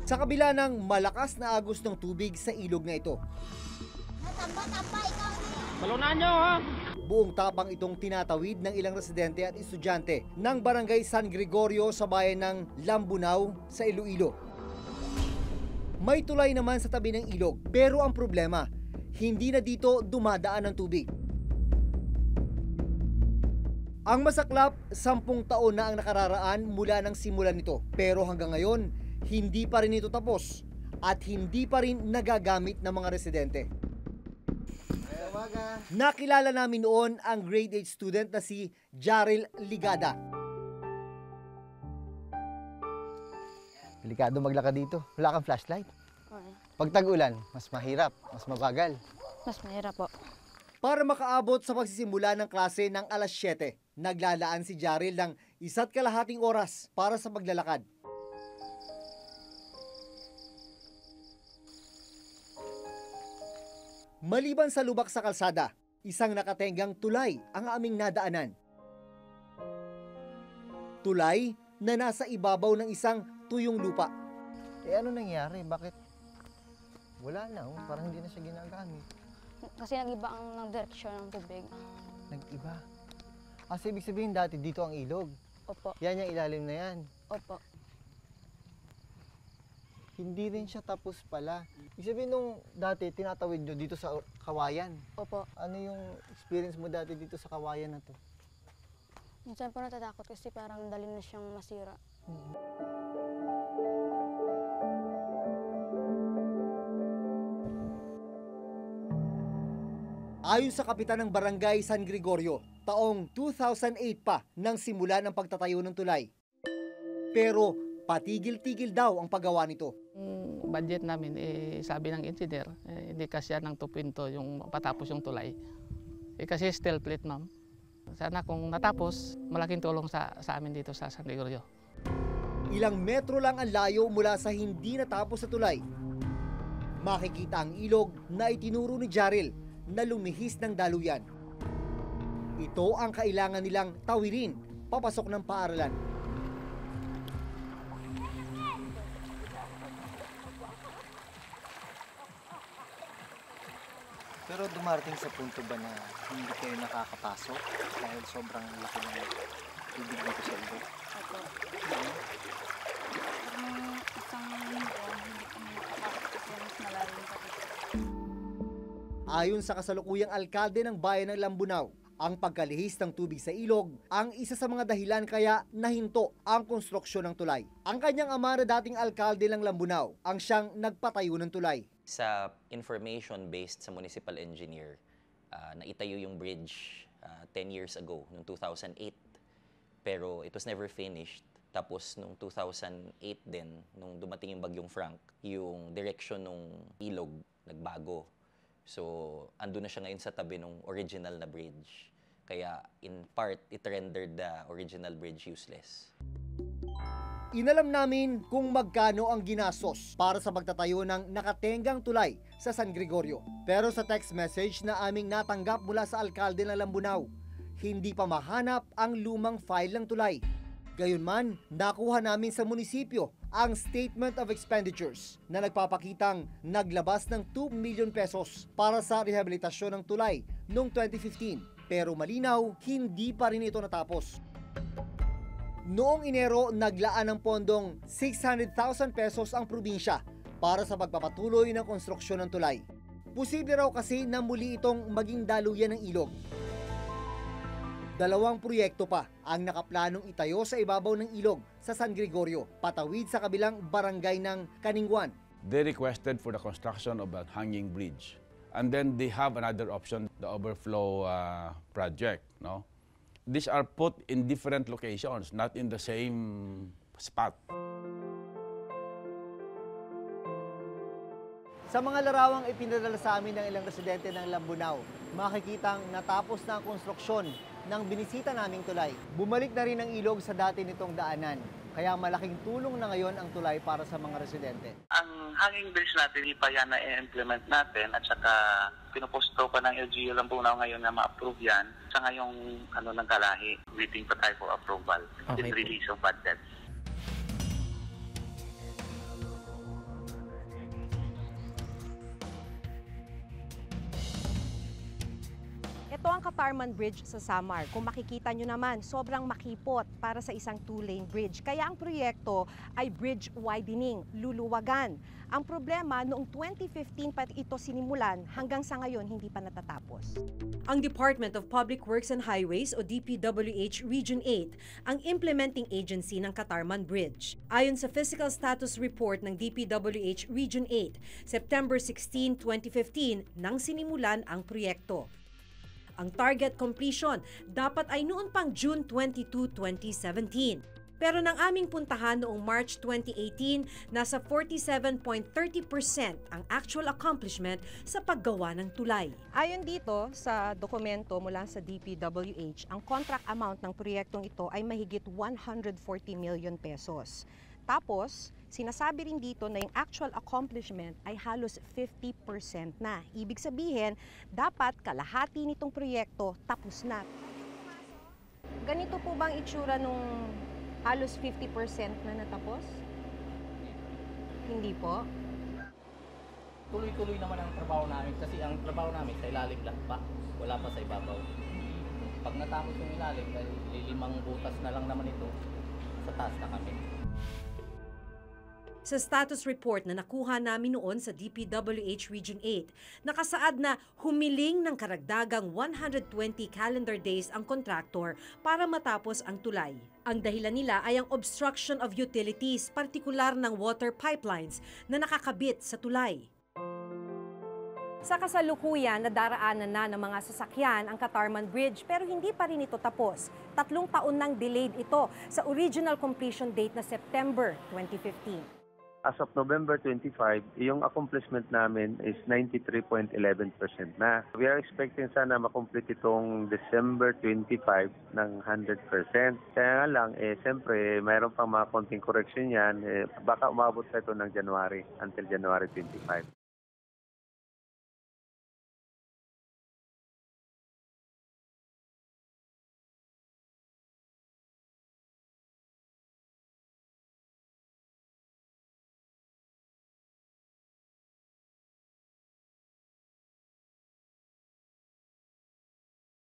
Sa kabila ng malakas na agos ng tubig sa ilog na ito. Balunan nyo, ha? Buong tapang itong tinatawid ng ilang residente at estudyante ng Barangay San Gregorio sa bayan ng Lambunao sa Iloilo. May tulay naman sa tabi ng ilog, pero ang problema, hindi na dito dumadaan ng tubig. Ang masaklap, 10 taon na ang nakararaan mula ng simulan nito, pero hanggang ngayon, hindi pa rin ito tapos at hindi pa rin nagagamit ng mga residente. Nakilala namin noon ang grade 8 student na si Jaril Ligada. Delikado maglakad dito. Wala kang flashlight. Pag tag-ulan, mas mahirap, mas mabagal. Mas mahirap po. Para makaabot sa pagsisimula ng klase ng alas 7, naglalaan si Jaril ng 1.5 oras para sa paglalakad. Maliban sa lubak sa kalsada, isang nakatenggang tulay ang aming nadaanan. Tulay na nasa ibabaw ng isang tuyong lupa. Ano nangyari? Bakit? Wala na, parang hindi na siya ginagamit. Kasi nag-iba ang direksyon ng tubig. Nag-iba? Kasi ibig sabihin dati dito ang ilog. Opo. Yan yung ilalim na yan. Opo. Hindi rin siya tapos pala. Ibig sabihin nung dati tinatawid nyo dito sa kawayan. Opo. Ano yung experience mo dati dito sa kawayan na to? Minsan po natatakot kasi parang dali na siyang masira. Ayon sa kapitan ng Barangay San Gregorio, taong 2008 pa nang simula ng pagtatayo ng tulay. Pero patigil-tigil daw ang paggawa nito. Budget namin, sabi ng engineer, hindi kasya ng 2 pinto yung patapos yung tulay. Kasi steel plate, ma'am. Sana kung natapos, malaking tulong sa amin dito sa San Gregorio. Ilang metro lang ang layo mula sa hindi natapos na tulay. Makikita ang ilog na itinuro ni Jaril na lumihis ng daluyan. Ito ang kailangan nilang tawirin papasok ng paaralan. Pero dumarating sa punto ba na hindi kayo nakakapasok dahil sobrang laki ng tubig dito sa ilog? Opo. Isang linggo, hindi kami nakakapasok kasi mas malalim pa dito. Ayon sa kasalukuyang alkalde ng bayan ng Lambunao, ang pagkalihis ng tubig sa ilog ang isa sa mga dahilan kaya nahinto ang konstruksyon ng tulay. Ang kanyang ama na dating alkalde ng Lambunao ang siyang nagpatayo ng tulay. Sa information based sa municipal engineer, naitayo yung bridge 10 years ago, noong 2008. Pero it was never finished. Tapos noong 2008 din, nung dumating yung Bagyong Frank, yung direction ng ilog nagbago. So, ando na siya ngayon sa tabi ng original na bridge. Kaya, in part, it rendered the original bridge useless. Inalam namin kung magkano ang ginastos para sa pagtatayo ng nakatenggang tulay sa San Gregorio. Pero sa text message na aming natanggap mula sa alkalde ng Lambunao, hindi pa mahanap ang lumang file ng tulay. Gayunman, nakuha namin sa munisipyo ang Statement of Expenditures na nagpapakitang naglabas ng 2 million pesos para sa rehabilitasyon ng tulay noong 2015. Pero malinaw, hindi pa rin ito natapos. Noong Enero, naglaan ng pondong 600,000 pesos ang probinsya para sa pagpapatuloy ng konstruksyon ng tulay. Posible raw kasi na muli itong maging daluyan ng ilog. 2 proyekto pa ang nakaplanong itayo sa ibabaw ng ilog sa San Gregorio, patawid sa kabilang barangay ng Kaningwan. They requested for the construction of a hanging bridge. And then they have another option, the overflow project. No? These are put in different locations, not in the same spot. Sa mga larawang ipinadala sa amin ng ilang residente ng Lambunao, makikitang natapos na ang konstruksyon ng binisita naming tulay. Bumalik na rin ang ilog sa dati nitong daanan, kaya malaking tulong na ngayon ang tulay para sa mga residente. Ang hanging bridge natin, hindi pa yan na-implement natin at saka pinuposto pa ng LGU Lambunao ngayon na ma-approve yan. Sa ngayong nagkalahi, waiting pa tayo for approval and release of budget. Katarman Bridge sa Samar, kung makikita nyo naman, sobrang makipot para sa isang two-lane bridge. Kaya ang proyekto ay bridge widening, luluwagan. Ang problema, noong 2015 pa ito sinimulan, hanggang sa ngayon hindi pa natatapos. Ang Department of Public Works and Highways o DPWH Region 8 ang implementing agency ng Katarman Bridge. Ayon sa Physical Status Report ng DPWH Region 8, September 16, 2015 nang sinimulan ang proyekto. Ang target completion dapat ay noon pang June 22, 2017. Pero nang aming puntahan noong March 2018, nasa 47.30% ang actual accomplishment sa paggawa ng tulay. Ayon dito sa dokumento mula sa DPWH, ang contract amount ng proyektong ito ay mahigit 140 million pesos. Tapos, sinasabi rin dito na yung actual accomplishment ay halos 50% na. Ibig sabihin, dapat kalahati nitong proyekto tapos na. Ganito po bang itsura nung halos 50% na natapos? Hindi po. Tuloy-tuloy naman ang trabaho namin kasi ang trabaho namin sa ilalim lang pa, wala pa sa ibabaw. Pag natapos yung ilalim, dahil lilimang butas na lang naman ito, sa taas na kami. Sa status report na nakuha namin noon sa DPWH Region 8, nakasaad na humiling ng karagdagang 120 calendar days ang kontraktor para matapos ang tulay. Ang dahilan nila ay ang obstruction of utilities, partikular ng water pipelines na nakakabit sa tulay. Sa kasalukuyan, nadaraanan na ng mga sasakyan ang Katarman Bridge pero hindi pa rin ito tapos. 3 taon nang delayed ito sa original completion date na September 2015. As of November 25, yung accomplishment namin is 93.11% na. We are expecting sana makomplete itong December 25 ng 100%. Kaya nga lang, siyempre, mayroon pang mga konting correction yan. Baka umabot pa ito ng January, until January 25.